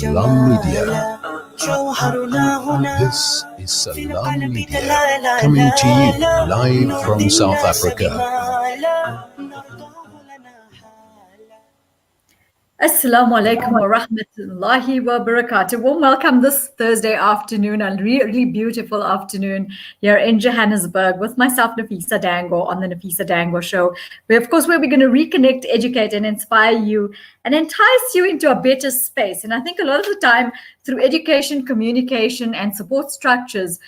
Salam Media. This is Salam Media, coming to you live from South Africa. Assalamu alaikum wa rahmatullahi wa barakatuh. Warm welcome this Thursday afternoon, a really beautiful afternoon here in Johannesburg with myself, Nafeesa Dangor, on the Nafeesa Dangor Show, where we're going to reconnect, educate, and inspire you and entice you into a better space. And I think a lot of the time, through education, communication, and support structures,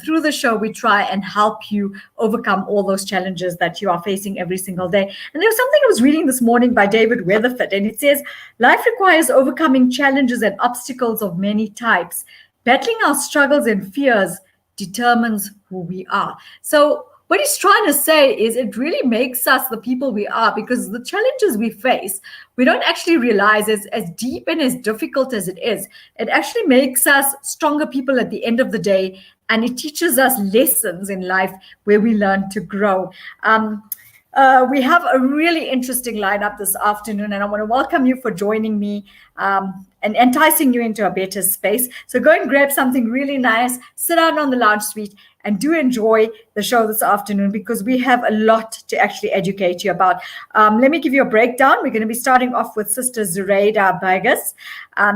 through the show, we try and help you overcome all those challenges that you are facing every single day. And there was something I was reading this morning by David Weatherford, and it says, life requires overcoming challenges and obstacles of many types. Battling our struggles and fears determines who we are. So what he's trying to say is it really makes us the people we are, because the challenges we face, we don't actually realize as deep and as difficult as it is, it actually makes us stronger people at the end of the day. And it teaches us lessons in life where we learn to grow. We have a really interesting lineup this afternoon, and I want to welcome you for joining me and enticing you into a better space. So go and grab something really nice, sit down on the lounge suite, and do enjoy the show this afternoon, because we have a lot to actually educate you about. Let me give you a breakdown. We're going to be starting off with Sister Zurayda Bagus.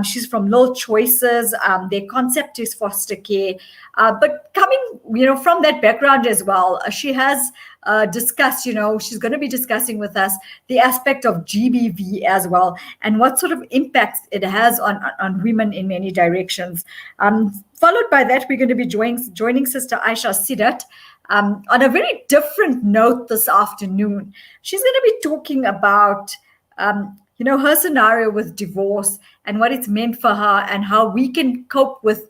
She's from Little Choices. Their concept is foster care. But coming, from that background as well, she has discussed, she's going to be discussing with us the aspect of GBV as well, and what sort of impact it has on women in many directions. Followed by that, we're going to be joining Sister Aisha Sidat on a very different note this afternoon. She's going to be talking about, her scenario with divorce and what it's meant for her, and how we can cope with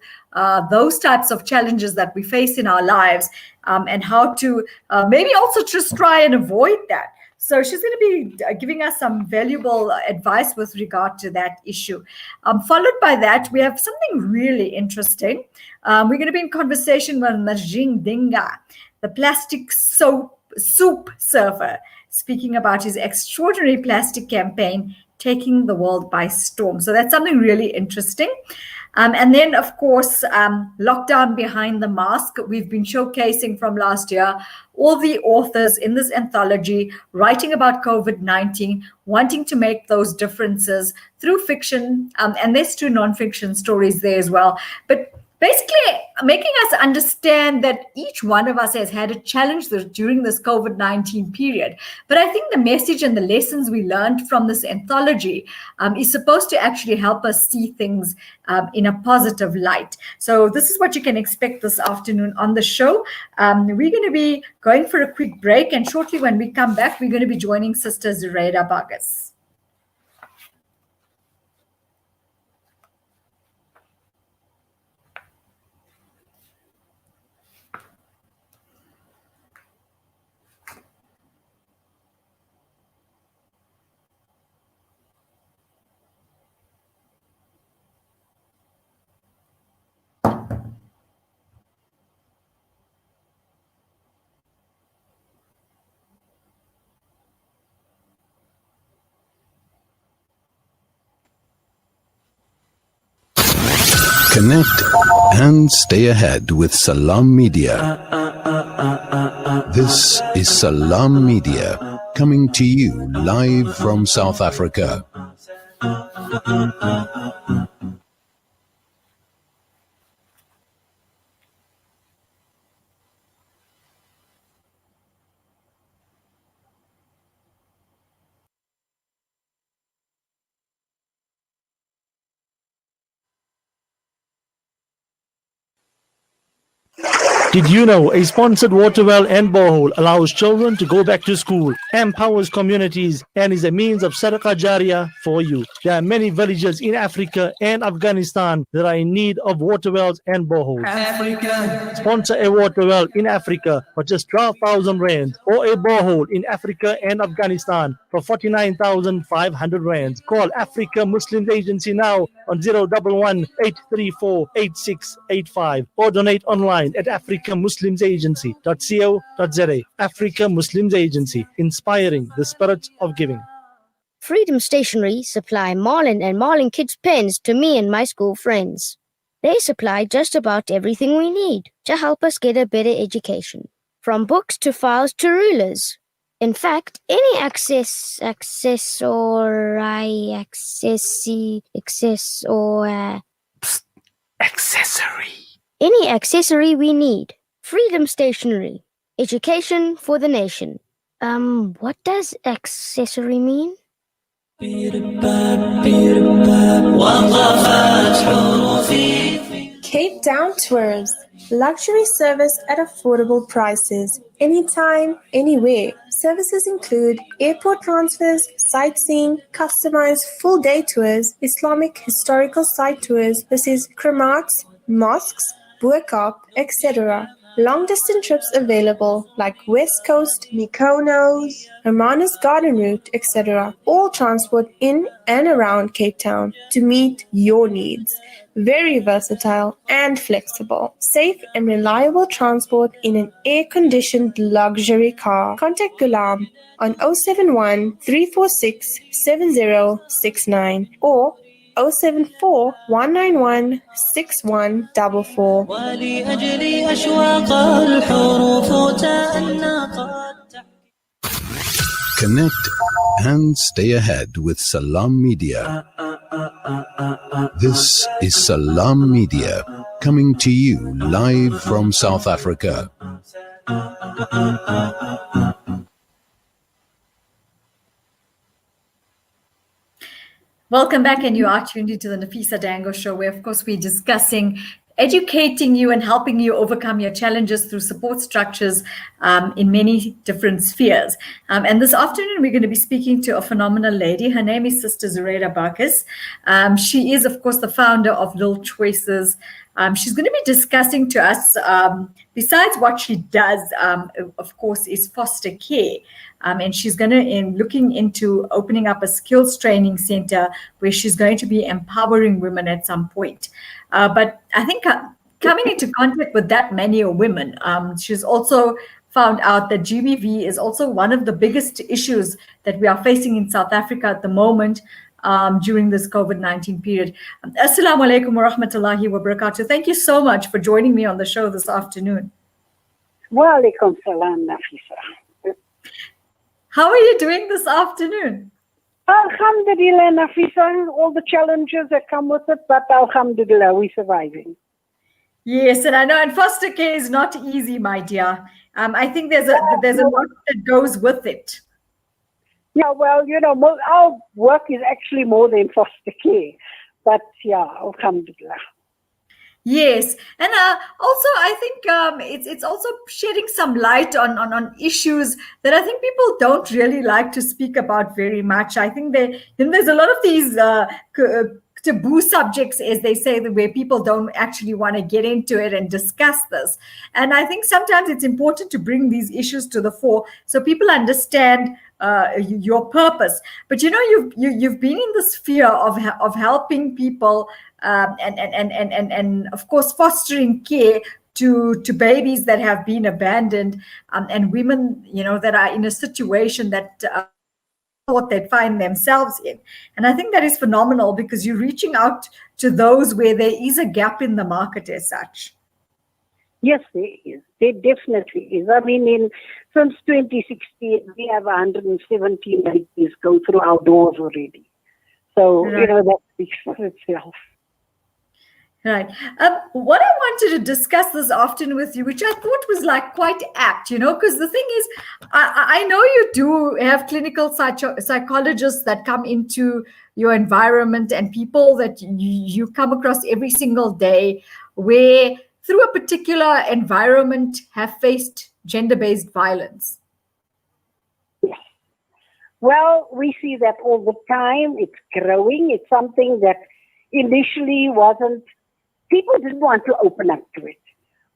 those types of challenges that we face in our lives, and how to maybe also just try and avoid that. So she's going to be giving us some valuable advice with regard to that issue. Followed by that, we have something really interesting. We're going to be in conversation with Najing Dinga, the plastic soup surfer, speaking about his extraordinary plastic campaign taking the world by storm. So that's something really interesting. And then, of course, Lockdown Behind the Mask. We've been showcasing from last year all the authors in this anthology writing about COVID-19, wanting to make those differences through fiction, and there's two nonfiction stories there as well. But basically making us understand that each one of us has had a challenge during this COVID-19 period. But I think the message and the lessons we learned from this anthology is supposed to actually help us see things in a positive light. So this is what you can expect this afternoon on the show. We're going to be going for a quick break, and shortly when we come back, we're going to be joining Sister Zurayda Bagus. Connect and stay ahead with Salam Media. This is Salam Media, coming to you live from South Africa. Did you know a sponsored water well and borehole allows children to go back to school, empowers communities, and is a means of sadaqah jariyah for you? There are many villages in Africa and Afghanistan that are in need of water wells and boreholes. Africa. Sponsor a water well in Africa for just 12,000 rands, or a borehole in Africa and Afghanistan for 49,500 rands. Call Africa Muslims Agency now on 011 834 8685 or donate online at africamuslimsagency.co.za. Africa Muslims Agency, inspiring the spirit of giving. Freedom Stationery supply Marlin and Marlin Kids pens to me and my school friends. They supply just about everything we need to help us get a better education, from books to files to rulers. In fact, any any accessory we need. Freedom Stationery. Education for the nation. What does accessory mean? Cape Town Tours. Luxury service at affordable prices. Anytime, anywhere. Services include airport transfers, sightseeing, customized full-day tours, Islamic historical site tours, Kramats, mosques, Buakop, etc. Long-distance trips available like West Coast, Mykonos, Hermanus Garden Route, etc. All transport in and around Cape Town to meet your needs. Very versatile and flexible. Safe and reliable transport in an air-conditioned luxury car. Contact Gulam on 071 346 7069 or 074 191 6144. Connect and stay ahead with Salam Media. This is Salam Media coming to you live from South Africa. Welcome back, and you are tuned into the Nafeesa Dangor Show, where, of course, we're discussing educating you and helping you overcome your challenges through support structures in many different spheres. And this afternoon, we're going to be speaking to a phenomenal lady. Her name is Sister Zurayda Bagus. She is, of course, the founder of Little Choices. She's going to be discussing to us, besides what she does, of course, is foster care. And she's going to looking into opening up a skills training center where she's going to be empowering women at some point. But I think coming into contact with that many women, she's also found out that GBV is also one of the biggest issues that we are facing in South Africa at the moment during this COVID-19 period. Assalamu alaikum wa rahmatullahi wa barakatuh. Thank you so much for joining me on the show this afternoon. Wa alaikum salam, Nafeesa. How are you doing this afternoon? Alhamdulillah, Nafeesa, all the challenges that come with it, but alhamdulillah, we're surviving. Yes, and I know, and foster care is not easy, my dear. I think there's a lot that goes with it. Yeah, well, our work is actually more than foster care, but yeah, alhamdulillah. Yes, and also I think it's also shedding some light on issues that I think people don't really like to speak about very much. I think there's a lot of these taboo subjects, as they say, where people don't actually want to get into it and discuss this. And I think sometimes it's important to bring these issues to the fore so people understand your purpose. But you've been in the sphere of helping people and of course fostering care to babies that have been abandoned and women that are in a situation that what they find themselves in. And I think that is phenomenal because you're reaching out to those where there is a gap in the market as such. Yes, there is. There definitely is. I mean, since 2016, we have 117 babies go through our doors already. So, right. That speaks for itself. Right. What I wanted to discuss this afternoon with you, which I thought was quite apt, because the thing is, I know you do have clinical psychologists that come into your environment and people that you come across every single day where through a particular environment have faced gender-based violence. Yes. Well, we see that all the time. It's growing. It's something that initially people didn't want to open up to it.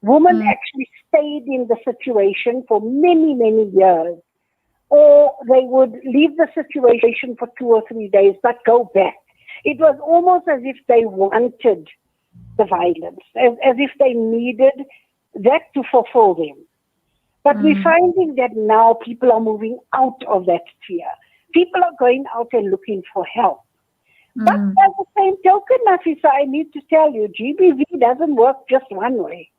Women actually stayed in the situation for many, many years. Or they would leave the situation for 2 or 3 days, but go back. It was almost as if they wanted the violence, as if they needed that to fulfill them. But we're finding that now people are moving out of that sphere. People are going out and looking for help. But by the same token, Nafeesa, I need to tell you, GBV doesn't work just one way.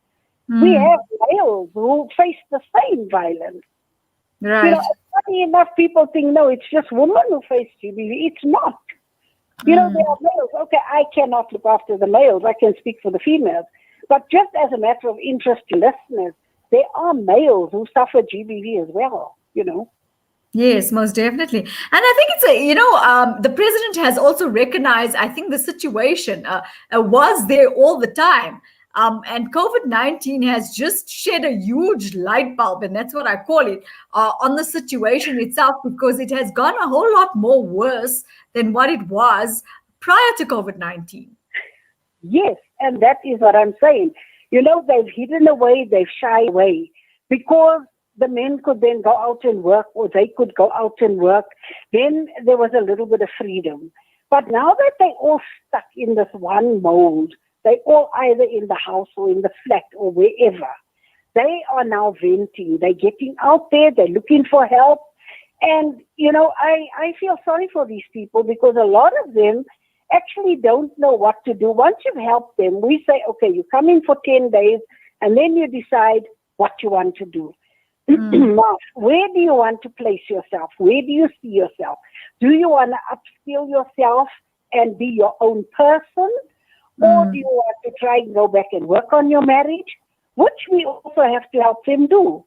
We have males who face the same violence. Right. You know, funny enough, people think, no, it's just women who face GBV. It's not. You know, there are males. Okay, I cannot look after the males. I can speak for the females. But just as a matter of interest to listeners, there are males who suffer GBV as well, you know. Yes, most definitely. And I think it's the president has also recognized, I think the situation was there all the time. And COVID-19 has just shed a huge light bulb, and that's what I call it, on the situation itself, because it has gone a whole lot more worse than what it was prior to COVID-19. Yes, and that is what I'm saying. You know, they've hidden away, they've shied away, because the men could then go out and work, or they could go out and work. Then there was a little bit of freedom. But now that they're all stuck in this one mold, they all either in the house or in the flat or wherever, they are now venting. They're getting out there, they're looking for help. And, you know, I feel sorry for these people, because a lot of them actually don't know what to do. Once you've helped them, we say, okay, you come in for 10 days, and then you decide what you want to do. Now, where do you want to place yourself? Where do you see yourself? Do you want to upskill yourself and be your own person? Or do you want to try and go back and work on your marriage? Which we also have to help them do.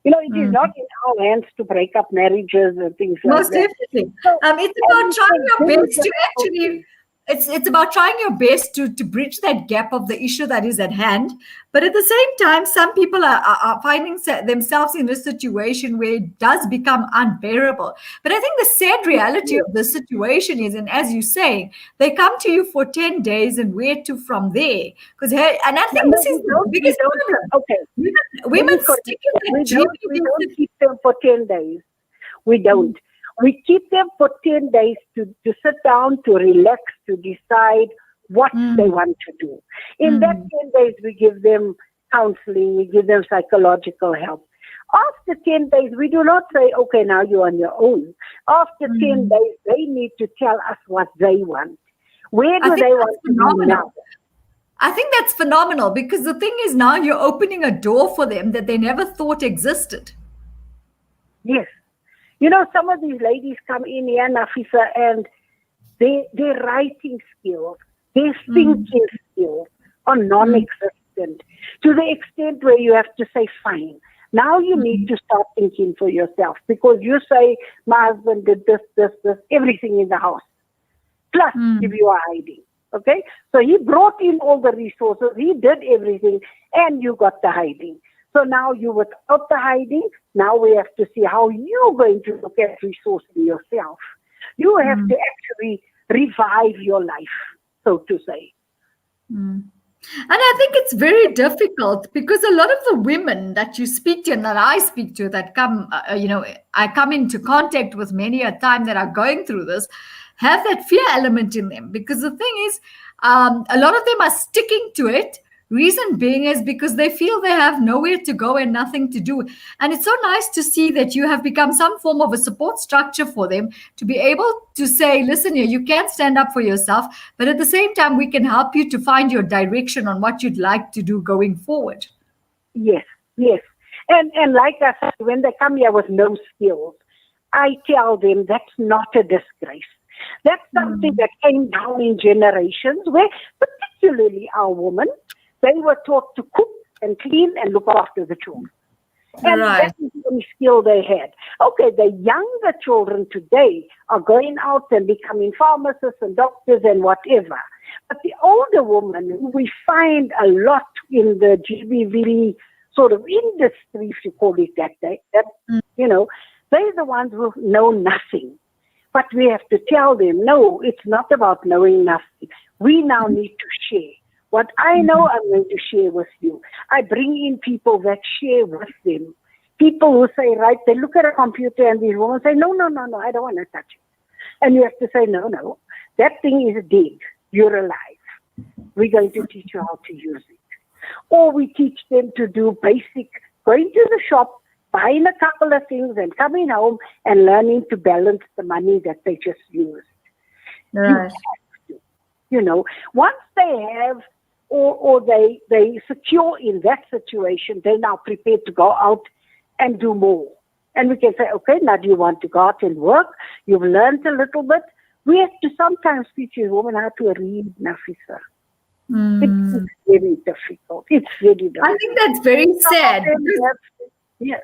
You know, it is not in our hands to break up marriages and things like Most that. definitely. So, It's about trying your best to actually... It's about trying your best to bridge that gap of the issue that is at hand. But at the same time, some people are finding themselves in a situation where it does become unbearable. But I think the sad reality of the situation is, and as you say, they come to you for 10 days and where to from there. And I think this is the biggest problem. Okay. Women stick in that We don't keep them for 10 days. We don't. We keep them for 10 days to sit down, to relax, to decide what they want to do. In that 10 days, we give them counseling, we give them psychological help. After 10 days, we do not say, okay, now you're on your own. After 10 days, they need to tell us what they want. Where do they want to be now? I think that's phenomenal, because the thing is, now you're opening a door for them that they never thought existed. Yes. You know, some of these ladies come in here, Nafeesa, and their writing skills, their thinking skills are non-existent, to the extent where you have to say, fine, now you need to start thinking for yourself, because you say, my husband did this, everything in the house, plus give you a hiding. Okay? So he brought in all the resources, he did everything, and you got the hiding. So now you without the hiding, now we have to see how you're going to look at resourcing yourself. You have to actually revive your life, so to say. And I think it's very difficult, because a lot of the women that you speak to and that I speak to that come, I come into contact with many a time that are going through this, have that fear element in them. Because the thing is, a lot of them are sticking to it. Reason being is because they feel they have nowhere to go and nothing to do. And it's so nice to see that you have become some form of a support structure for them to be able to say, listen here, you can stand up for yourself, but at the same time, we can help you to find your direction on what you'd like to do going forward. Yes. And like I said, when they come here with no skills, I tell them that's not a disgrace. That's something that came down in generations where, particularly our women, they were taught to cook and clean and look after the children. And that is the only skill they had. Okay, the younger children today are going out and becoming pharmacists and doctors and whatever. But the older women, who we find a lot in the GBV sort of industry, if you call it that, they're the ones who know nothing. But we have to tell them, no, it's not about knowing nothing. We now need to share. What I know, I'm going to share with you. I bring in people that share with them. People who say, right, they look at a computer and these women say, no, I don't want to touch it. And you have to say, no, that thing is dead. You're alive. We're going to teach you how to use it. Or we teach them to do basic, going to the shop, buying a couple of things and coming home and learning to balance the money that they just used. You Right. have to. You know, once they have or they secure in that situation, they're now prepared to go out and do more. And we can say, okay, now do you want to go out and work? You've learned a little bit. We have to sometimes teach a woman how to read, Nafeesa. It's very difficult. It's very difficult. I think that's very sad. Because,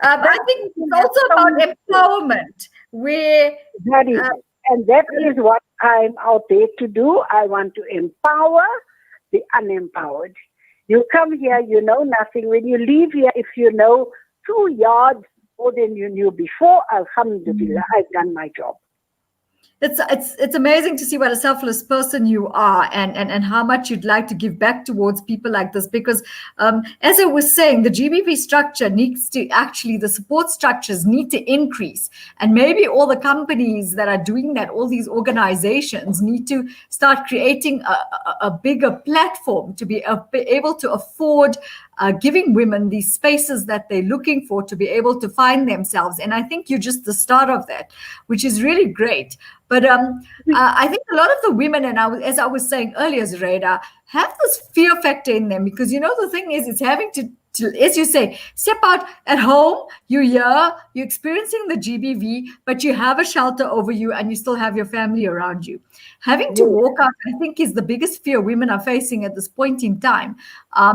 I think it's also about empowerment, where That is, and that is what I'm out there to do. I want to empower the unempowered. You come here, you know nothing. When you leave here, if you know 2 yards more than you knew before, alhamdulillah, I've done my job. it's amazing to see what a selfless person you are, and how much you'd like to give back towards people like this, because as I was saying, the GBV structure needs to actually, the support structures need to increase, and maybe all the companies that are doing that, all these organizations need to start creating a bigger platform to be able to afford giving women these spaces that they're looking for to be able to find themselves. And I think you're just the start of that, which is really great. But I think a lot of the women, and as I was saying earlier, Zurayda, have this fear factor in them, because, you know, the thing is, it's having to, as you say, step out at home, you're here, you're experiencing the GBV, but you have a shelter over you and you still have your family around you. Having to walk out, I think, is the biggest fear women are facing at this point in time,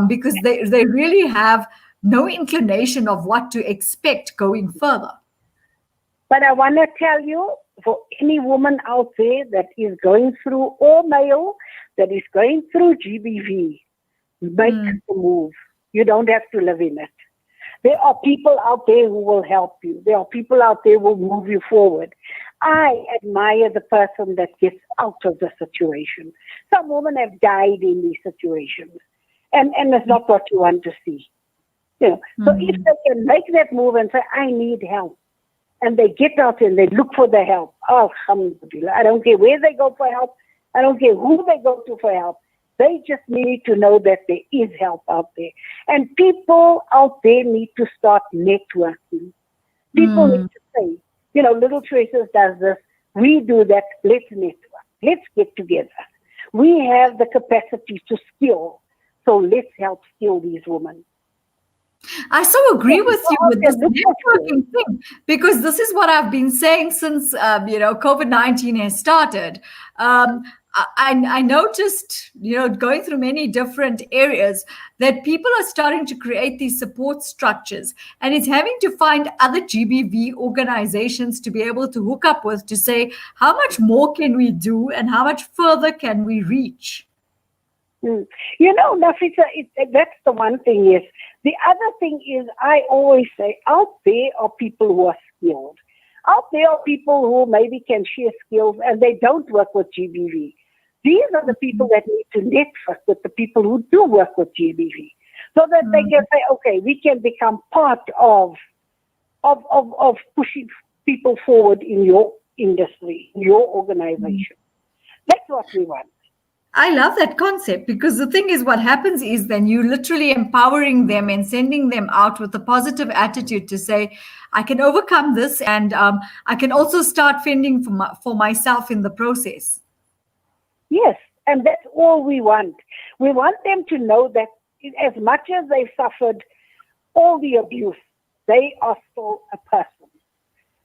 because they really have no inclination of what to expect going further. But I want to tell you, for any woman out there that is going through, or male that is going through GBV, make the move. You don't have to live in it. There are people out there who will help you. There are people out there who will move you forward. I admire the person that gets out of the situation. Some women have died in these situations, and it's not what you want to see. You know, so if they can make that move and say, I need help, and they get out and they look for the help, alhamdulillah. I don't care where they go for help. I don't care who they go to for help. They just need to know that there is help out there. And people out there need to start networking. People need to say, you know, Little Choices does this. We do that. Let's network. Let's get together. We have the capacity to skill. So let's help skill these women. I so agree with you with this networking thing, because this is what I've been saying since COVID-19 has started. I noticed, going through many different areas, that people are starting to create these support structures, and it's having to find other GBV organizations to be able to hook up with, to say, how much more can we do and how much further can we reach? Nafeesa, that's the one thing is. The other thing is, I always say, out there are people who are skilled. Out there are people who maybe can share skills and they don't work with GBV. These are the people that need to network with the people who do work with GBV, so that they can say, okay, we can become part of pushing people forward in your industry, in your organization. That's what we want. I love that concept, because the thing is, what happens is then you literally empowering them and sending them out with a positive attitude to say, I can overcome this, and I can also start fending for myself in the process. Yes, and that's all we want. We want them to know that as much as they've suffered all the abuse, they are still a person.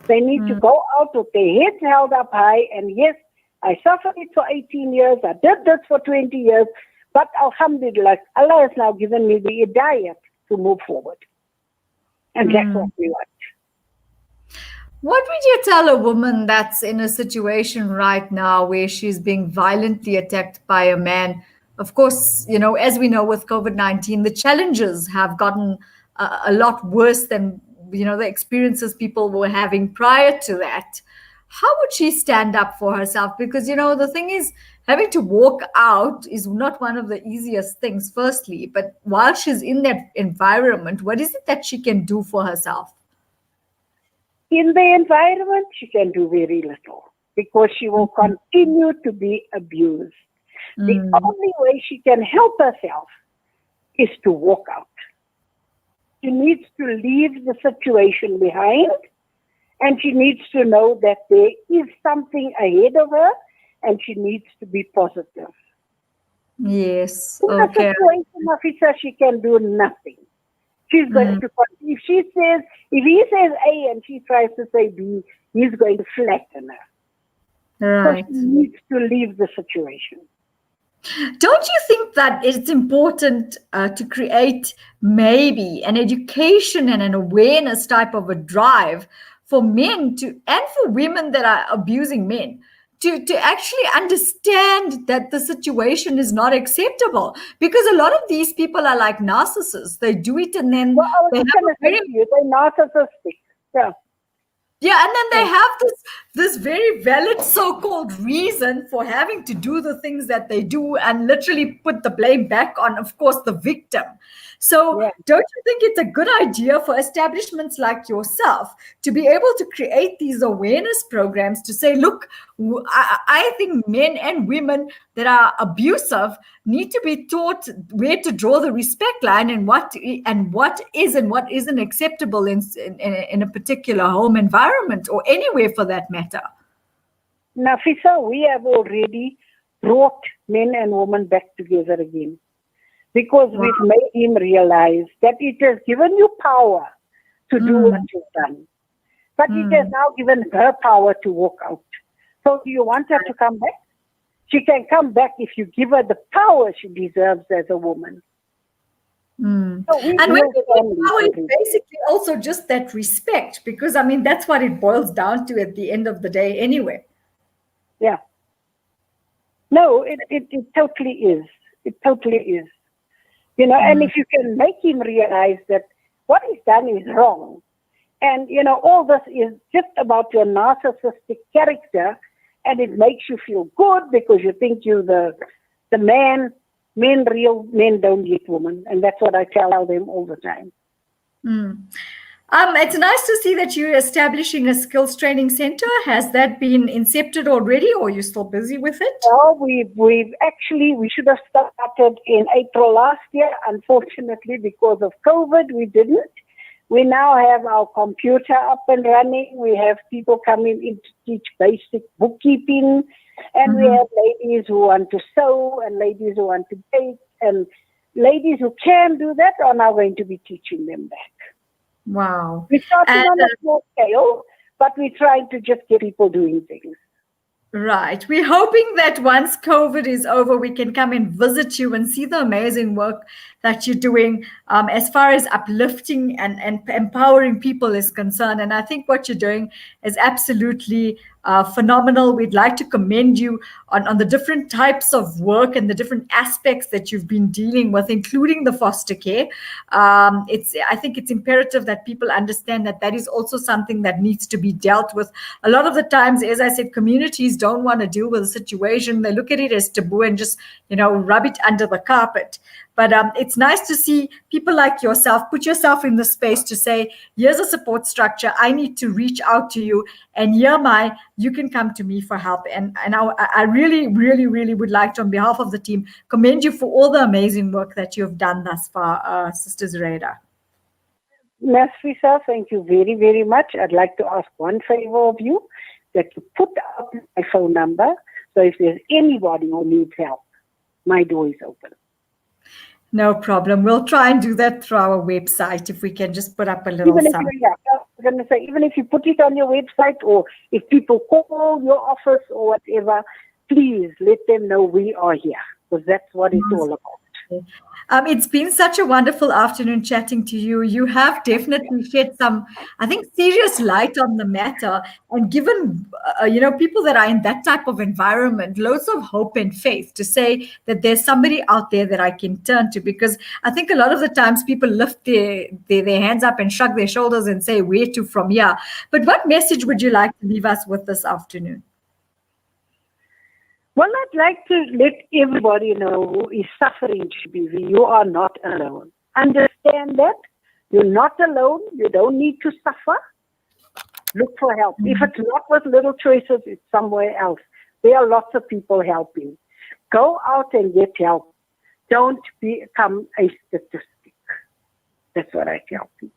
They need to go out with their heads held up high, and yes, I suffered it for 18 years. I did this for 20 years. But alhamdulillah, Allah has now given me the hidayah to move forward. And that's what we want. What would you tell a woman that's in a situation right now where she's being violently attacked by a man? Of course, as we know with COVID-19, the challenges have gotten a lot worse than, the experiences people were having prior to that. How would she stand up for herself? Because, the thing is, having to walk out is not one of the easiest things, firstly. But while she's in that environment, what is it that she can do for herself? In the environment, she can do very little, because she will continue to be abused. The only way she can help herself is to walk out. She needs to leave the situation behind, and she needs to know that there is something ahead of her, and she needs to be positive. Yes. In a situation, Nafeesa, she can do nothing. She's going to, if he says A and she tries to say B, he's going to flatten her. Right. So she needs to leave the situation. Don't you think that it's important to create maybe an education and an awareness type of a drive for men to, and for women that are abusing men, to actually understand that the situation is not acceptable? Because a lot of these people are like narcissists. They do it and then Well, I was they just have going to say to you, they're narcissistic. Yeah. Yeah, and then they have this very valid so-called reason for having to do the things that they do, and literally put the blame back on, of course, the victim. So don't you think it's a good idea for establishments like yourself to be able to create these awareness programs to say, look, I think men and women that are abusive need to be taught where to draw the respect line, and what is and what isn't acceptable in a particular home environment, or anywhere for that matter? Nafeesa, we have already brought men and women back together again, because we've made him realize that it has given you power to do what you've done. But it has now given her power to walk out. So do you want her to come back? She can come back if you give her the power she deserves as a woman. So and when you give power, it's basically also just that respect, because I mean that's what it boils down to at the end of the day anyway. Yeah. No, it totally is. It totally is. You know, and if you can make him realize that what he's done is wrong, and, you know, all this is just about your narcissistic character, and it makes you feel good because you think you're the man. Real men don't get women, and that's what I tell them all the time. It's nice to see that you're establishing a skills training center. Has that been incepted already, or are you still busy with it? Well, we should have started in April last year. Unfortunately, because of COVID, we didn't. We now have our computer up and running. We have people coming in to teach basic bookkeeping. And we have ladies who want to sew, and ladies who want to bake, and ladies who can do that are now going to be teaching them that. Wow. We're starting on a small scale, but we're trying to just get people doing things. Right. We're hoping that once COVID is over, we can come and visit you and see the amazing work that you're doing as far as uplifting and empowering people is concerned. And I think what you're doing is absolutely phenomenal. We'd like to commend you on the different types of work and the different aspects that you've been dealing with, including the foster care. I think it's imperative that people understand that is also something that needs to be dealt with. A lot of the times, as I said, communities don't want to deal with the situation. They look at it as taboo and just, rub it under the carpet. But it's nice to see people like yourself put yourself in the space to say, here's a support structure. I need to reach out to you, and you can come to me for help. And I really, really, really would like to, on behalf of the team, commend you for all the amazing work that you've done thus far, Sister Zurayda. Nafeesa, thank you very, very much. I'd like to ask one favor of you, that you put out my phone number. So if there's anybody who needs help, my door is open. No problem. We'll try and do that through our website, if we can just put up a little something. I was going to say, even if you put it on your website, or if people call your office or whatever, please let them know we are here, because that's what it's all about. It's been such a wonderful afternoon chatting to you. You have definitely shed some, I think, serious light on the matter, and given, people that are in that type of environment, loads of hope and faith to say that there's somebody out there that I can turn to. Because I think a lot of the times people lift their hands up and shrug their shoulders and say, where to from here? But what message would you like to leave us with this afternoon? Well, I'd like to let everybody know who is suffering GBV, you are not alone. Understand that. You're not alone. You don't need to suffer. Look for help. If it's not with Little Choices, it's somewhere else. There are lots of people helping. Go out and get help. Don't become a statistic. That's what I tell people.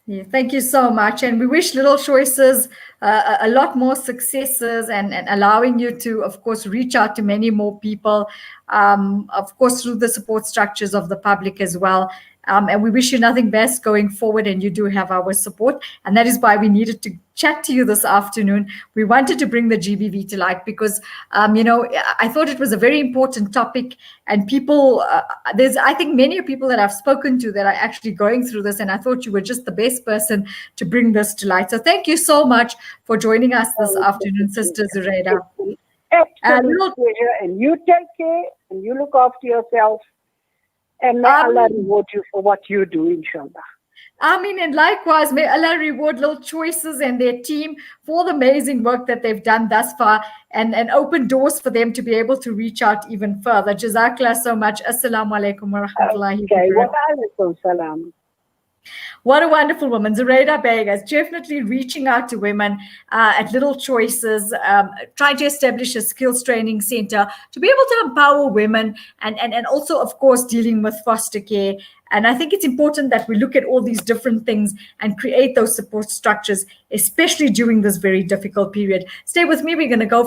Yeah, thank you so much. And we wish Little Choices a lot more successes and allowing you to, of course, reach out to many more people, of course, through the support structures of the public as well. And we wish you nothing best going forward, and you do have our support. And that is why we needed to chat to you this afternoon. We wanted to bring the GBV to light because, I thought it was a very important topic, and people, I think many people that I've spoken to that are actually going through this, and I thought you were just the best person to bring this to light. So thank you so much for joining us this afternoon, Sister Zurayda. Absolute pleasure. And you take care and you look after yourself. And may Allah reward you for what you do, inshallah. Amin, and likewise, may Allah reward Little Choices and their team for the amazing work that they've done thus far and open doors for them to be able to reach out even further. Jazakallah so much. Assalamu alaikum wa rahmatullahi wa barakatuh. Wa alaikum salam. What a wonderful woman. Zurayda is definitely reaching out to women at Little Choices, trying to establish a skills training center to be able to empower women and also, of course, dealing with foster care. And I think it's important that we look at all these different things and create those support structures, especially during this very difficult period. Stay with me. We're going to go